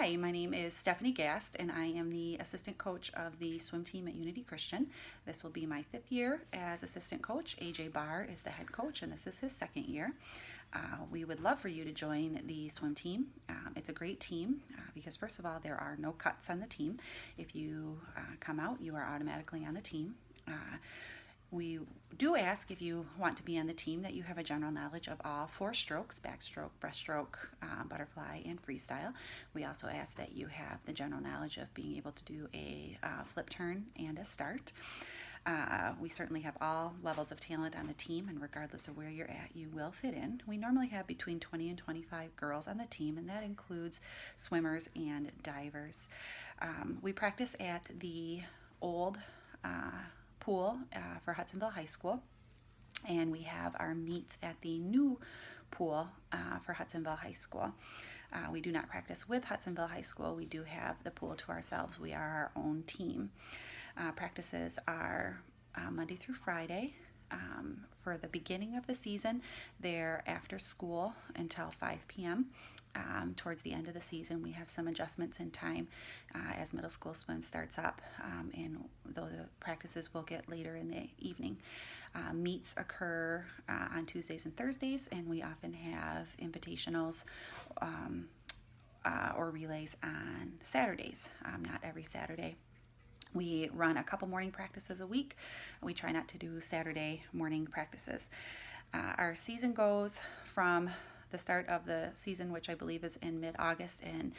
Hi, my name is Stephanie Gast, and I am the assistant coach of the swim team at Unity Christian. This will be my 5th year as assistant coach. AJ Barr is the head coach, and this is his 2nd year. We would love for you to join the swim team. It's a great team because, first of all, there are no cuts on the team. If you come out, you are automatically on the team. We do ask, if you want to be on the team, that you have a general knowledge of all 4 strokes: backstroke, breaststroke, butterfly, and freestyle. We also ask that you have the general knowledge of being able to do a flip turn and a start. We certainly have all levels of talent on the team, and regardless of where you're at, you will fit in. We normally have between 20 and 25 girls on the team, and that includes swimmers and divers. We practice at the old pool for Hudsonville High School, and we have our meets at the new pool for Hudsonville High School. We do not practice with Hudsonville High School. We do have the pool to ourselves. We are our own team. Practices are Monday through Friday. For the beginning of the season, they're after school until 5 p.m. Towards the end of the season, we have some adjustments in time as middle school swim starts up, and the practices will get later in the evening. Meets occur on Tuesdays and Thursdays, and we often have invitationals or relays on Saturdays, not every Saturday. We run a couple morning practices a week. We try not to do Saturday morning practices. Our season goes from the start of the season, which I believe is in mid-August, and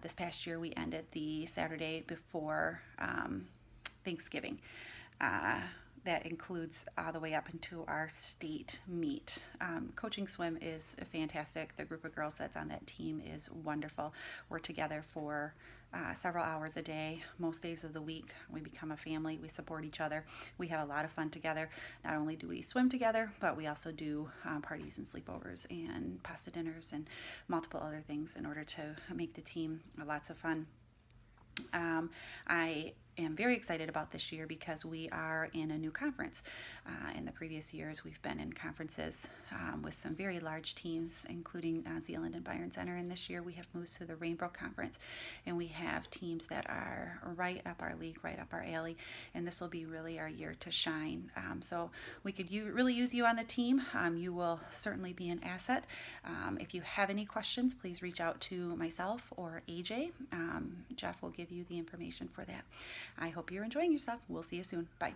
this past year we ended the Saturday before Thanksgiving. That includes all the way up into our state meet. Coaching swim is fantastic. The group of girls that's on that team is wonderful. We're together for several hours a day, most days of the week. We become a family. We support each other. We have a lot of fun together. Not only do we swim together, but we also do parties and sleepovers and pasta dinners and multiple other things in order to make the team lots of fun. I am very excited about this year because we are in a new conference. In the previous years, we've been in conferences with some very large teams, including Zeeland and Byron Center, and this year we have moved to the Rainbow Conference, and we have teams that are right up our league, right up our alley, and this will be really our year to shine. So we could really use you on the team. You will certainly be an asset. If you have any questions, please reach out to myself or AJ. Jeff will give you the information for that. I hope you're enjoying yourself. We'll see you soon. Bye.